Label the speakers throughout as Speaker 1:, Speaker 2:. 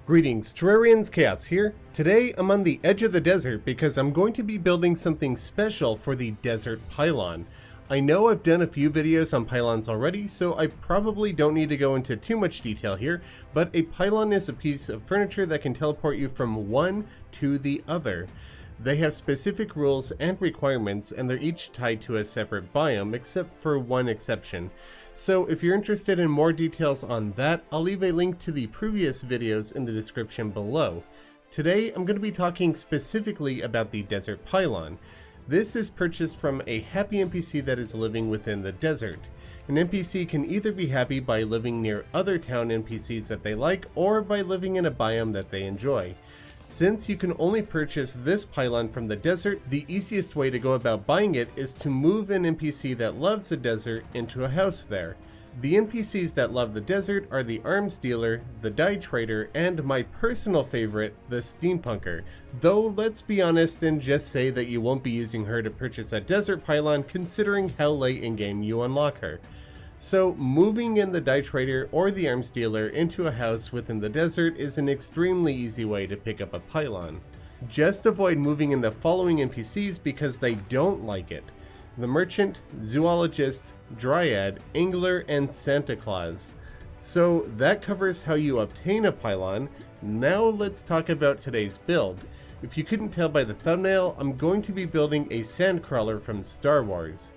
Speaker 1: Greetings, Terrarians, Khaios here. Today I'm on the edge of the desert because I'm going to be building something special for the Desert Pylon. I know I've done a few videos on pylons already, so I probably don't need to go into too much detail here, but a pylon is a piece of furniture that can teleport you from one to the other. They have specific rules and requirements, and they're each tied to a separate biome, except for one exception. So if you're interested in more details on that, I'll leave a link to the previous videos in the description below. Today, I'm going to be talking specifically about the Desert Pylon. This is purchased from a happy NPC that is living within the desert. An NPC can either be happy by living near other town NPCs that they like, or by living in a biome that they enjoy. Since you can only purchase this pylon from the desert, the easiest way to go about buying it is to move an NPC that loves the desert into a house there. The NPCs that love the desert are the arms dealer, the dye trader, and my personal favorite, the steampunker. Though let's be honest and just say that you won't be using her to purchase a desert pylon considering how late in game you unlock her. So moving in the dye trader or the arms dealer into a house within the desert is an extremely easy way to pick up a pylon. Just avoid moving in the following NPCs because they don't like it: the merchant, zoologist, dryad, angler, and Santa Claus. So that covers how you obtain a pylon. Now let's talk about today's build. If you couldn't tell by the thumbnail, I'm going to be building a Sandcrawler from Star Wars.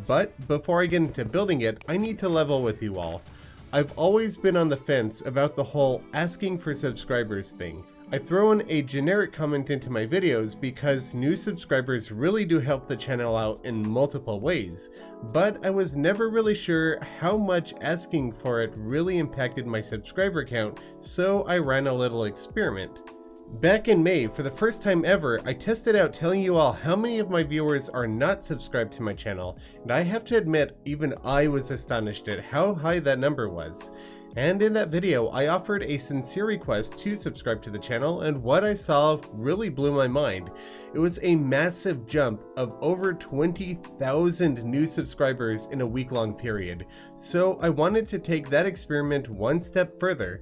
Speaker 1: But before I get into building it, I need to level with you all. I've always been on the fence about the whole asking for subscribers thing. I throw in a generic comment into my videos because new subscribers really do help the channel out in multiple ways, but I was never really sure how much asking for it really impacted my subscriber count, so I ran a little experiment. Back in May, for the first time ever, I tested out telling you all how many of my viewers are not subscribed to my channel, and I have to admit, even I was astonished at how high that number was. And in that video, I offered a sincere request to subscribe to the channel, and what I saw really blew my mind. It was a massive jump of over 20,000 new subscribers in a week-long period, so I wanted to take that experiment one step further.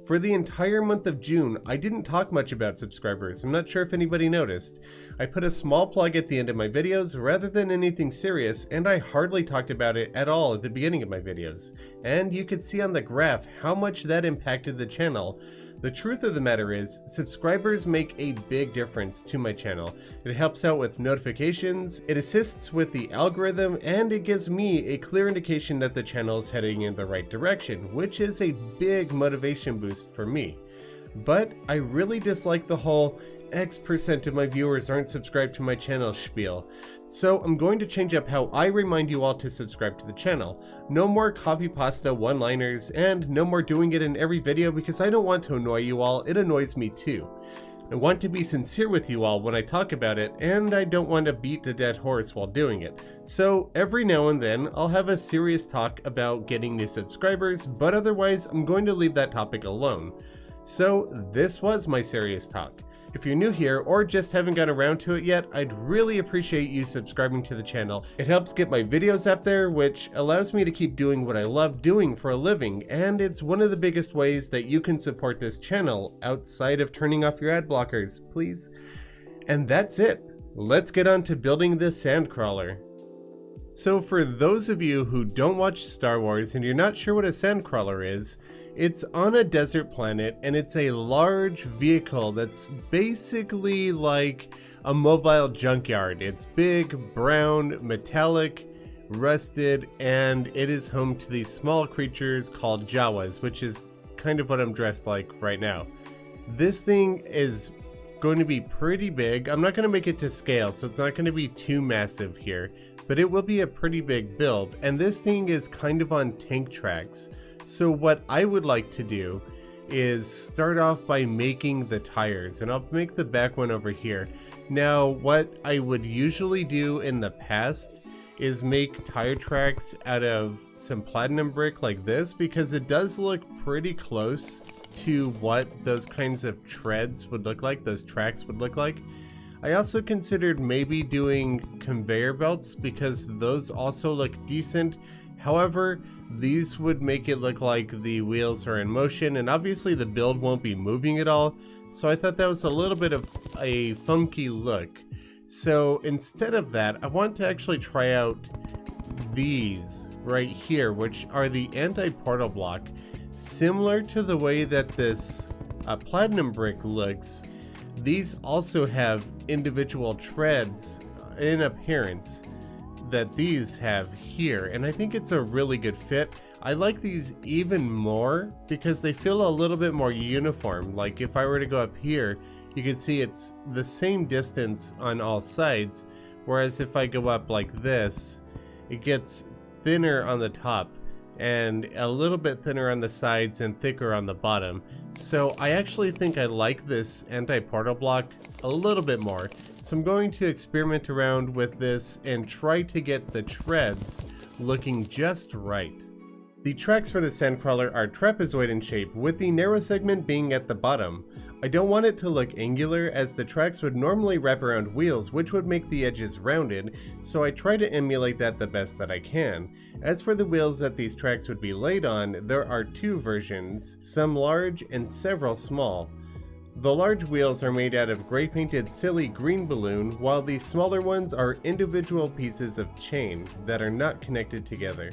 Speaker 1: For the entire month of June, I didn't talk much about subscribers. I'm not sure if anybody noticed. I put a small plug at the end of my videos rather than anything serious, and I hardly talked about it at all at the beginning of my videos. And you could see on the graph how much that impacted the channel. The truth of the matter is, subscribers make a big difference to my channel. It helps out with notifications, it assists with the algorithm, and it gives me a clear indication that the channel is heading in the right direction, which is a big motivation boost for me. But I really dislike the whole X% of my viewers aren't subscribed to my channel spiel. So I'm going to change up how I remind you all to subscribe to the channel. No more copy pasta one-liners, and no more doing it in every video because I don't want to annoy you all, it annoys me too. I want to be sincere with you all when I talk about it, and I don't want to beat a dead horse while doing it. So every now and then I'll have a serious talk about getting new subscribers, but otherwise I'm going to leave that topic alone. So this was my serious talk. If you're new here or just haven't got around to it yet, I'd really appreciate you subscribing to the channel. It helps get my videos up there, which allows me to keep doing what I love doing for a living, and it's one of the biggest ways that you can support this channel outside of turning off your ad blockers, please. And that's it. Let's get on to building the Sandcrawler. So for those of you who don't watch Star Wars and you're not sure what a Sandcrawler is, it's on a desert planet, and it's a large vehicle that's basically like a mobile junkyard. It's big, brown, metallic, rusted, and it is home to these small creatures called Jawas, which is kind of what I'm dressed like right now. This thing is going to be pretty big. I'm not going to make it to scale, so it's not going to be too massive here, but it will be a pretty big build, and this thing is kind of on tank tracks. So what I would like to do is start off by making the tires, and I'll make the back one over here. Now what I would usually do in the past is make tire tracks out of some platinum brick like this, because it does look pretty close to what those kinds of treads would look like, those tracks would look like. I also considered maybe doing conveyor belts because those also look decent. However, these would make it look like the wheels are in motion, and obviously the build won't be moving at all, so I thought that was a little bit of a funky look. So instead of that, I want to actually try out these right here, which are the anti-portal block. Similar to the way that this platinum brick looks, these also have individual treads in appearance that these have here, and I think it's a really good fit. I like these even more because they feel a little bit more uniform. Like if I were to go up here, you can see it's the same distance on all sides, whereas if I go up like this, it gets thinner on the top and a little bit thinner on the sides and thicker on the bottom. So I actually think I like this anti-portal block a little bit more. So I'm going to experiment around with this and try to get the treads looking just right. The tracks for the Sandcrawler are trapezoid in shape, with the narrow segment being at the bottom. I don't want it to look angular, as the tracks would normally wrap around wheels, which would make the edges rounded, so I try to emulate that the best that I can. As for the wheels that these tracks would be laid on, there are two versions, some large and several small. The large wheels are made out of gray painted silly green balloon, while the smaller ones are individual pieces of chain that are not connected together.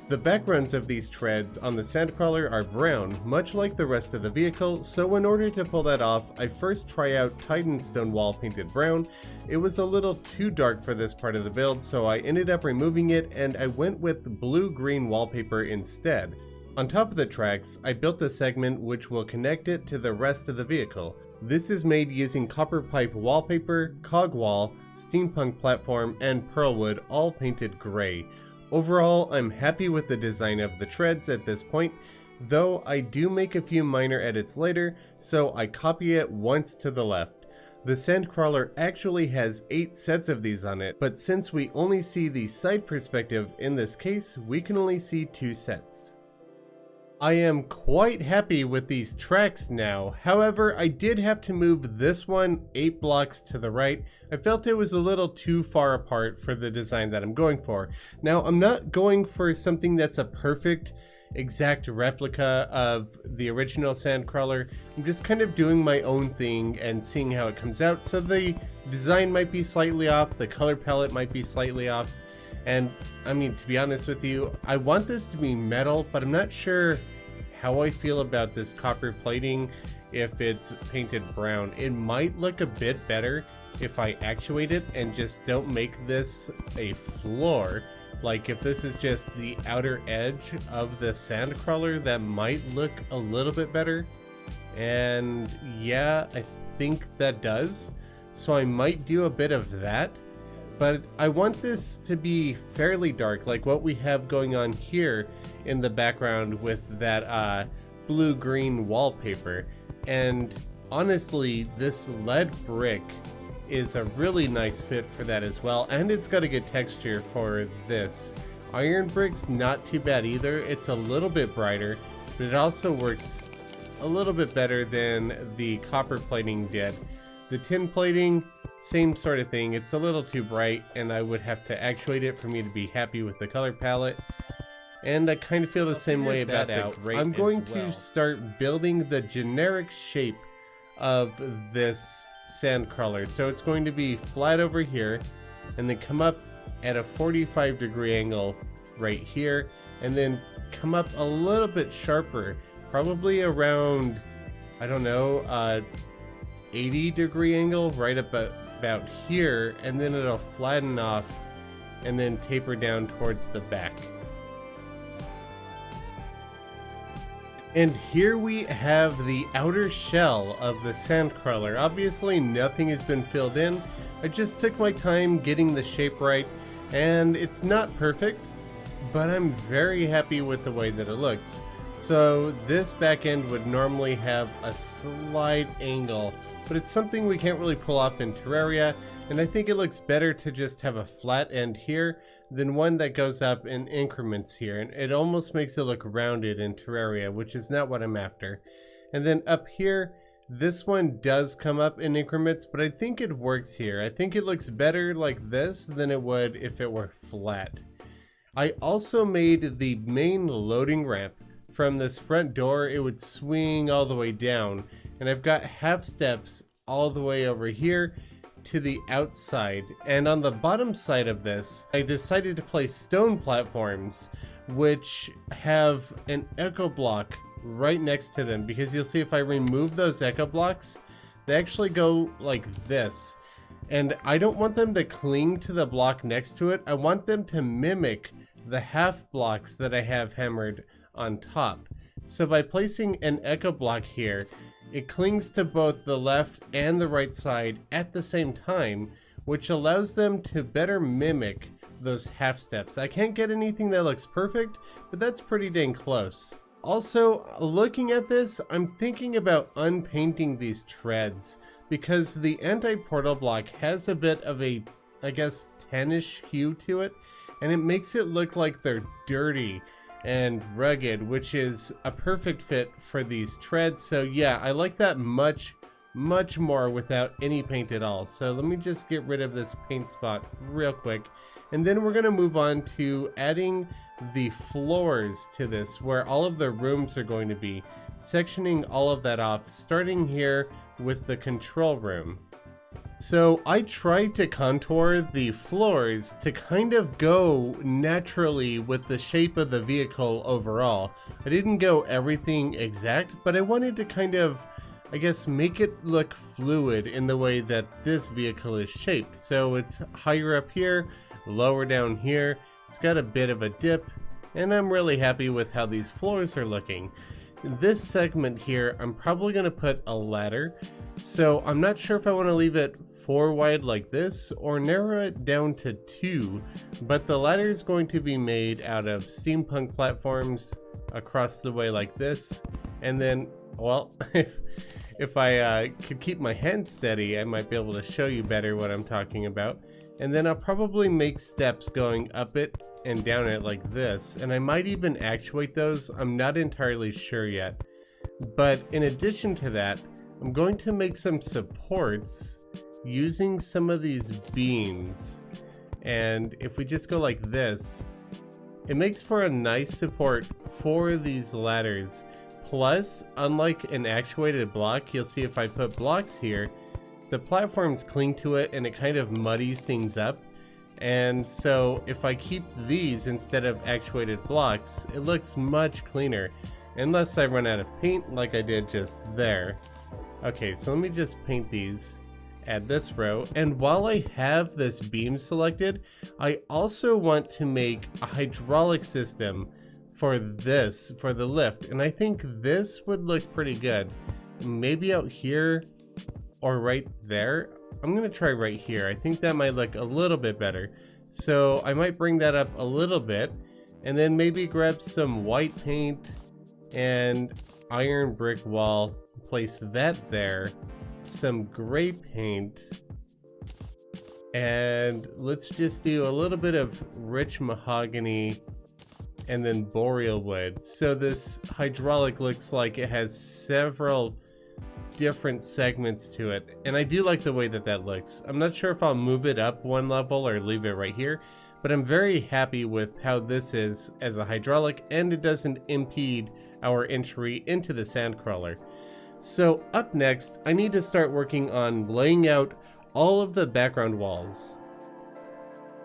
Speaker 1: The backgrounds of these treads on the Sandcrawler are brown, much like the rest of the vehicle, so in order to pull that off, I first try out Titanstone wall painted brown. It was a little too dark for this part of the build, so I ended up removing it and I went with blue-green wallpaper instead. On top of the tracks, I built a segment which will connect it to the rest of the vehicle. This is made using copper pipe wallpaper, cog wall, steampunk platform, and pearlwood, all painted gray. Overall, I'm happy with the design of the treads at this point, though I do make a few minor edits later, so I copy it once to the left. The Sandcrawler actually has 8 sets of these on it, but since we only see the side perspective in this case, we can only see 2 sets. I am quite happy with these tracks now. However, I did have to move this one 8 blocks to the right. I felt it was a little too far apart for the design that I'm going for. Now, I'm not going for something that's a perfect exact replica of the original Sandcrawler. I'm just kind of doing my own thing and seeing how it comes out. So the design might be slightly off, the color palette might be slightly off. And I mean, to be honest with you, I want this to be metal, but I'm not sure how I feel about this copper plating if it's painted brown. It might look a bit better if I actuate it and just don't make this a floor. Like if this is just the outer edge of the Sandcrawler, that might look a little bit better. And yeah, I think that does. So I might do a bit of that. But I want this to be fairly dark, like what we have going on here in the background with that blue-green wallpaper. And honestly, this lead brick is a really nice fit for that as well, and it's got a good texture for this. Iron brick's not too bad either. It's a little bit brighter, but it also works a little bit better than the copper plating did. The tin plating, same sort of thing. It's a little too bright, and I would have to actuate it for me to be happy with the color palette. And I kind of feel the same way about the grate. I'm going to start building the generic shape of this Sandcrawler. So it's going to be flat over here, and then come up at a 45-degree angle right here, and then come up a little bit sharper, probably around, I don't know, 80-degree angle right about here, and then it'll flatten off and then taper down towards the back. And here we have the outer shell of the Sandcrawler. Obviously nothing has been filled in. I just took my time getting the shape right, and it's not perfect, but I'm very happy with the way that it looks. So this back end would normally have a slight angle, but it's something we can't really pull off in Terraria, and I think it looks better to just have a flat end here than one that goes up in increments here, and it almost makes it look rounded in Terraria, which is not what I'm after. And then up here, this one does come up in increments, but I think it works here. I think it looks better like this than it would if it were flat. I also made the main loading ramp. From this front door, it would swing all the way down, and I've got half steps all the way over here to the outside. And on the bottom side of this, I decided to place stone platforms which have an echo block right next to them, because you'll see if I remove those echo blocks, they actually go like this. And I don't want them to cling to the block next to it. I want them to mimic the half blocks that I have hammered on top. So by placing an echo block here, it clings to both the left and the right side at the same time, which allows them to better mimic those half steps. I can't get anything that looks perfect, but that's pretty dang close. Also, looking at this, I'm thinking about unpainting these treads, because the anti-portal block has a bit of a, I guess, tannish hue to it, and it makes it look like they're dirty and rugged, which is a perfect fit for these treads. So yeah, I like that much more without any paint at all. So let me just get rid of this paint spot real quick, and then we're gonna move on to adding the floors to this, where all of the rooms are going to be, sectioning all of that off, starting here with the control room. So I tried to contour the floors to kind of go naturally with the shape of the vehicle overall. I didn't go everything exact, but I wanted to kind of, I guess, make it look fluid in the way that this vehicle is shaped. So it's higher up here, lower down here, it's got a bit of a dip, and I'm really happy with how these floors are looking. This segment here, I'm probably going to put a ladder, so I'm not sure if I want to leave it 4 wide like this or narrow it down to 2, but the ladder is going to be made out of steampunk platforms across the way like this, and then, well, if I could keep my hand steady, I might be able to show you better what I'm talking about. And then I'll probably make steps going up it and down it like this, and I might even actuate those. I'm not entirely sure yet. But in addition to that, I'm going to make some supports using some of these beams. And if we just go like this, it makes for a nice support for these ladders. Plus, unlike an actuated block, you'll see if I put blocks here, the platforms cling to it and it kind of muddies things up. And so if I keep these instead of actuated blocks, it looks much cleaner, unless I run out of paint like I did just there. Okay, so let me just paint these, add this row, and while I have this beam selected, I also want to make a hydraulic system for this, for the lift, and I think this would look pretty good. Maybe out here or right there. I'm gonna try right here. I think that might look a little bit better. So I might bring that up a little bit, and then maybe grab some white paint and iron brick wall, place that there, some gray paint, and let's just do a little bit of rich mahogany and then boreal wood. So this hydraulic looks like it has several different segments to it, and I do like the way that that looks. I'm not sure if I'll move it up 1 level or leave it right here, but I'm very happy with how this is as a hydraulic, and it doesn't impede our entry into the Sandcrawler. So up next, I need to start working on laying out all of the background walls.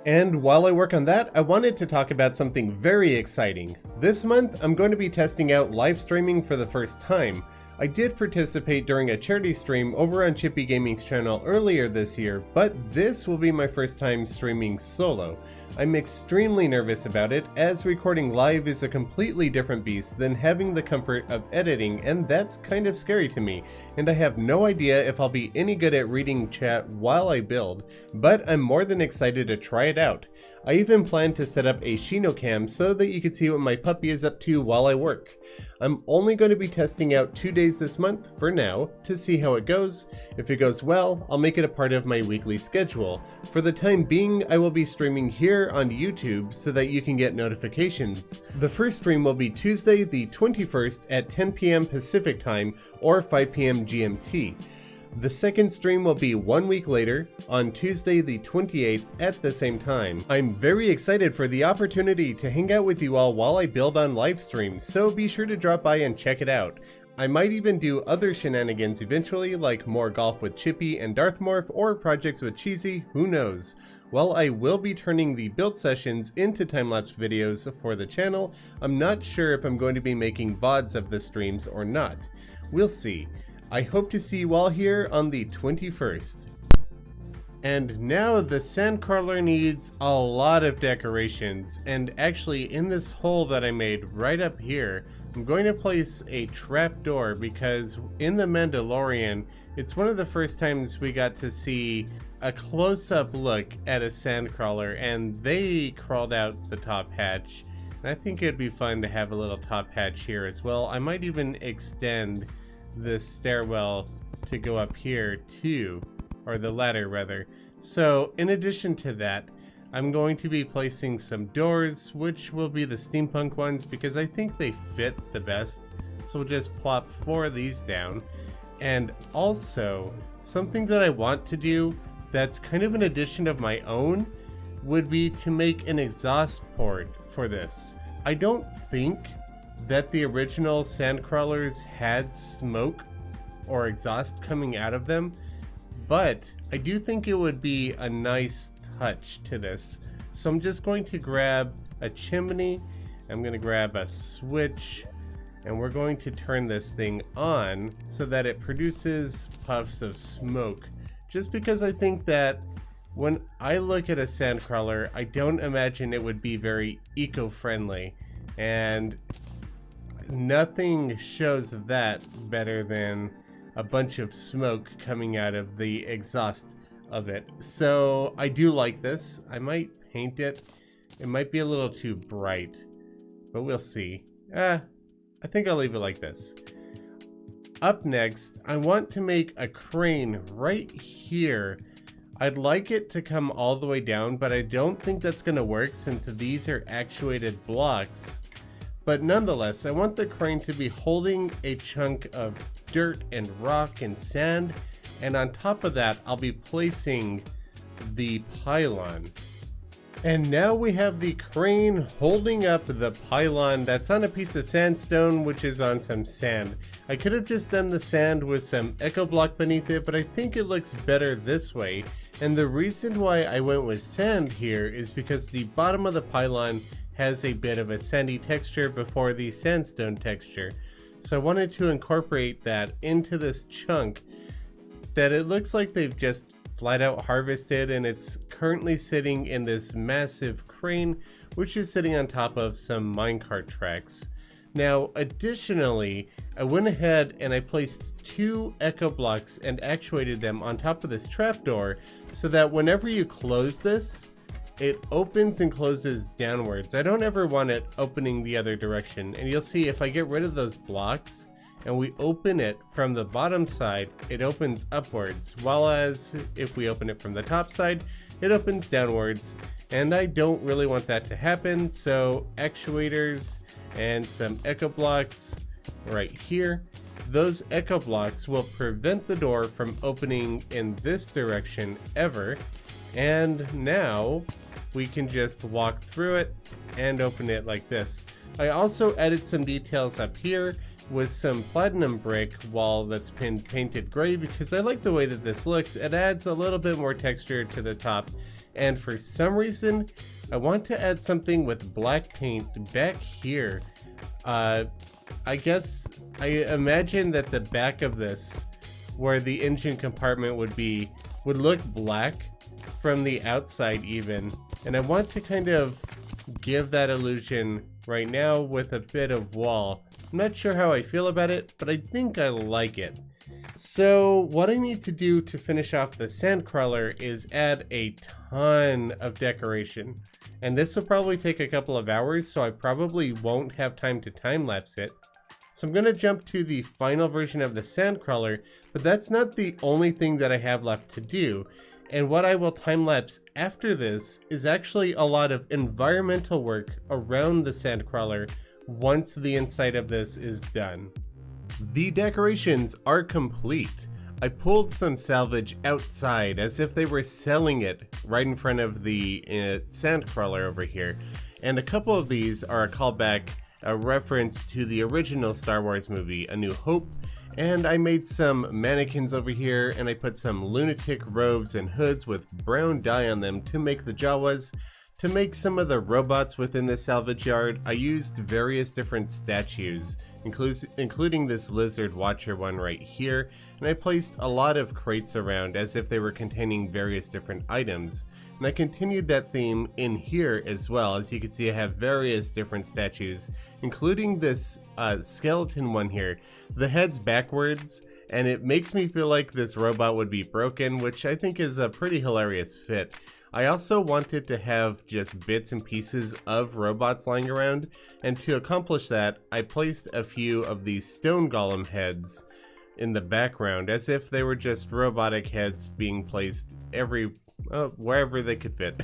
Speaker 1: And while I work on that, I wanted to talk about something very exciting. This month, I'm going to be testing out live streaming for the first time. I did participate during a charity stream over on Chippy Gaming's channel earlier this year, but this will be my first time streaming solo. I'm extremely nervous about it, as recording live is a completely different beast than having the comfort of editing, and that's kind of scary to me, and I have no idea if I'll be any good at reading chat while I build, but I'm more than excited to try it out. I even plan to set up a Shino cam so that you can see what my puppy is up to while I work. I'm only going to be testing out 2 days this month for now to see how it goes. If it goes well, I'll make it a part of my weekly schedule. For the time being, I will be streaming here on YouTube so that you can get notifications. The first stream will be Tuesday the 21st at 10 PM Pacific time or 5 PM GMT. The second stream will be 1 week later, on Tuesday the 28th at the same time. I'm very excited for the opportunity to hang out with you all while I build on live streams, so be sure to drop by and check it out. I might even do other shenanigans eventually, like more golf with Chippy and Darthmorph or projects with Cheesy, who knows. While I will be turning the build sessions into time-lapse videos for the channel, I'm not sure if I'm going to be making VODs of the streams or not. We'll see. I hope to see you all here on the 21st. And now the Sandcrawler needs a lot of decorations, and actually in this hole that I made right up here, I'm going to place a trapdoor because in the Mandalorian, it's one of the first times we got to see a close-up look at a Sandcrawler, and they crawled out the top hatch. And I think it'd be fun to have a little top hatch here as well. I might even extend this stairwell to go up here too, or the ladder rather. So in addition to that, I'm going to be placing some doors, which will be the steampunk ones because I think they fit the best. So we'll just plop 4 of these down. And also, something that I want to do that's kind of an addition of my own would be to make an exhaust port for this. I don't think that the original Sandcrawlers had smoke or exhaust coming out of them, but I do think it would be a nice touch to this. So I'm just going to grab a chimney, I'm going to grab a switch, and we're going to turn this thing on so that it produces puffs of smoke. Just because I think that when I look at a Sandcrawler, I don't imagine it would be very eco-friendly, and nothing shows that better than a bunch of smoke coming out of the exhaust of it. So I do like this. I might paint it. It might be a little too bright, but we'll see. I think I'll leave it like this. Up next, I want to make a crane right here. I'd like it to come all the way down, but I don't think that's going to work since these are actuated blocks. But nonetheless, I want the crane to be holding a chunk of dirt and rock and sand, and on top of that, I'll be placing the pylon. And now we have the crane holding up the pylon that's on a piece of sandstone, which is on some sand. I could have just done the sand with some echo block beneath it, but I think it looks better this way. And the reason why I went with sand here is because the bottom of the pylon has a bit of a sandy texture before the sandstone texture. So I wanted to incorporate that into this chunk that it looks like they've just flat out harvested, and it's currently sitting in this massive crane, which is sitting on top of some minecart tracks. Now, additionally, I went ahead and I placed 2 echo blocks and actuated them on top of this trapdoor so that whenever you close this, it opens and closes downwards. I don't ever want it opening the other direction. And you'll see if I get rid of those blocks and we open it from the bottom side, it opens upwards. While as if we open it from the top side, it opens downwards. And I don't really want that to happen. So actuators and some echo blocks right here. Those echo blocks will prevent the door from opening in this direction ever. And now we can just walk through it and open it like this. I also added some details up here with some platinum brick wall that's been painted gray because I like the way that this looks. It adds a little bit more texture to the top. And for some reason, I want to add something with black paint back here. I guess I imagine that the back of this, where the engine compartment would be, would look black from the outside even. And I want to kind of give that illusion right now with a bit of wall. I'm not sure how I feel about it, but I think I like it. So what I need to do to finish off the Sandcrawler is add a ton of decoration. And this will probably take a couple of hours, so I probably won't have time to time-lapse it. So I'm going to jump to the final version of the Sandcrawler, but that's not the only thing that I have left to do. And what I will time-lapse after this is actually a lot of environmental work around the Sandcrawler once the inside of this is done. The decorations are complete. I pulled some salvage outside as if they were selling it right in front of the Sandcrawler over here. And a couple of these are a callback, a reference to the original Star Wars movie, A New Hope. And I made some mannequins over here, and I put some lunatic robes and hoods with brown dye on them to make the Jawas. To make some of the robots within the salvage yard, I used various different statues, including this lizard watcher one right here, and I placed a lot of crates around as if they were containing various different items. And I continued that theme in here as well. As you can see, I have various different statues, including this skeleton one here. The head's backwards, and it makes me feel like this robot would be broken, which I think is a pretty hilarious fit. I also wanted to have just bits and pieces of robots lying around, and to accomplish that, I placed a few of these stone golem heads in the background, as if they were just robotic heads being placed wherever they could fit.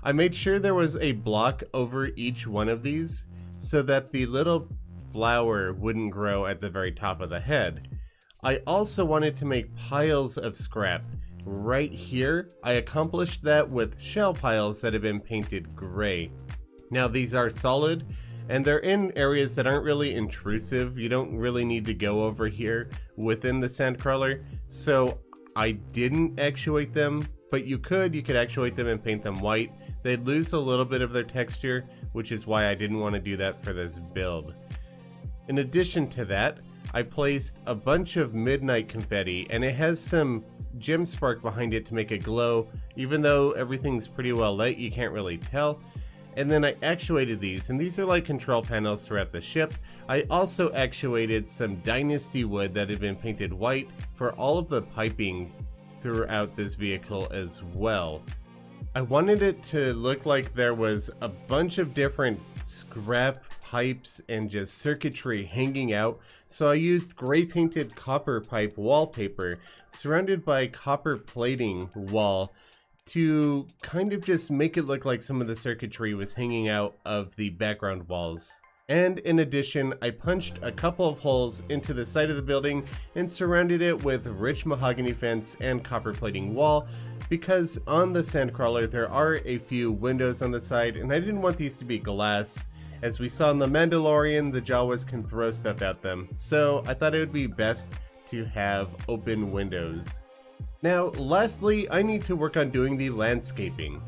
Speaker 1: I made sure there was a block over each one of these, so that the little flower wouldn't grow at the very top of the head. I also wanted to make piles of scrap. Right here, I accomplished that with shell piles that have been painted gray. Now these are solid, and they're in areas that aren't really intrusive. You don't really need to go over here within the Sandcrawler, so I didn't actuate them, but you could actuate them and paint them white. They'd lose a little bit of their texture, which is why I didn't want to do that for this build. In addition to that, I placed a bunch of midnight confetti, and it has some gem spark behind it to make it glow. Even though everything's pretty well lit, you can't really tell. And then I actuated these, and these are like control panels throughout the ship. I also actuated some dynasty wood that had been painted white for all of the piping throughout this vehicle as well. I wanted it to look like there was a bunch of different scrap pipes and just circuitry hanging out, so I used gray painted copper pipe wallpaper surrounded by copper plating wall to kind of just make it look like some of the circuitry was hanging out of the background walls. And in addition, I punched a couple of holes into the side of the building and surrounded it with rich mahogany fence and copper plating wall, because on the Sandcrawler there are a few windows on the side, and I didn't want these to be glass. As we saw in The Mandalorian, the Jawas can throw stuff at them, so I thought it would be best to have open windows. Now, lastly, I need to work on doing the landscaping.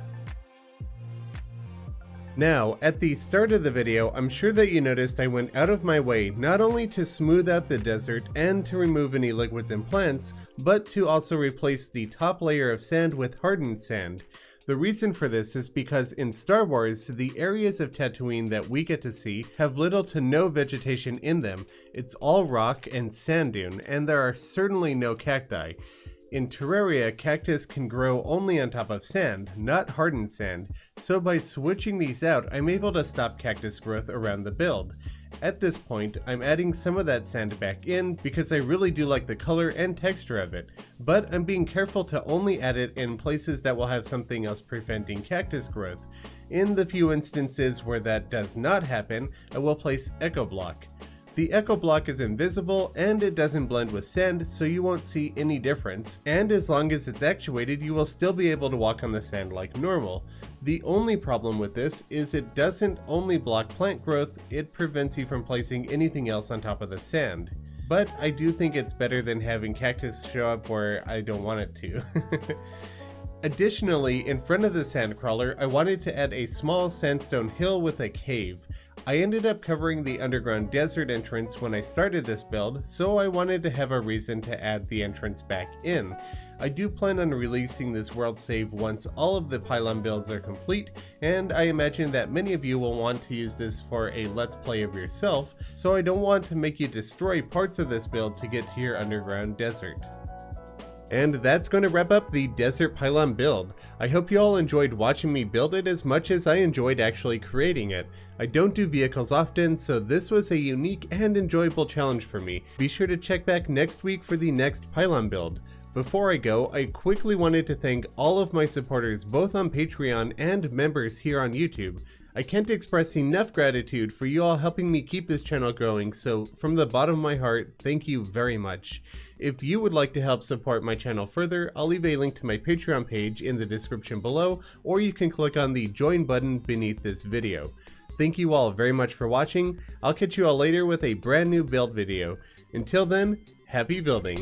Speaker 1: Now, at the start of the video, I'm sure that you noticed I went out of my way not only to smooth out the desert and to remove any liquids and plants, but to also replace the top layer of sand with hardened sand. The reason for this is because in Star Wars, the areas of Tatooine that we get to see have little to no vegetation in them. It's all rock and sand dune, and there are certainly no cacti. In Terraria, cactus can grow only on top of sand, not hardened sand, so by switching these out, I'm able to stop cactus growth around the build. At this point, I'm adding some of that sand back in because I really do like the color and texture of it, but I'm being careful to only add it in places that will have something else preventing cactus growth. In the few instances where that does not happen, I will place Echo Block. The Echo Block is invisible and it doesn't blend with sand, so you won't see any difference, and as long as it's actuated, you will still be able to walk on the sand like normal. The only problem with this is it doesn't only block plant growth, it prevents you from placing anything else on top of the sand. But I do think it's better than having cactus show up where I don't want it to. Additionally, in front of the Sandcrawler, I wanted to add a small sandstone hill with a cave. I ended up covering the underground desert entrance when I started this build, so I wanted to have a reason to add the entrance back in. I do plan on releasing this world save once all of the pylon builds are complete, and I imagine that many of you will want to use this for a let's play of yourself, so I don't want to make you destroy parts of this build to get to your underground desert. And that's going to wrap up the Desert Pylon build. I hope you all enjoyed watching me build it as much as I enjoyed actually creating it. I don't do vehicles often, so this was a unique and enjoyable challenge for me. Be sure to check back next week for the next Pylon build. Before I go, I quickly wanted to thank all of my supporters both on Patreon and members here on YouTube. I can't express enough gratitude for you all helping me keep this channel growing, so from the bottom of my heart, thank you very much. If you would like to help support my channel further, I'll leave a link to my Patreon page in the description below, or you can click on the join button beneath this video. Thank you all very much for watching. I'll catch you all later with a brand new build video. Until then, happy building!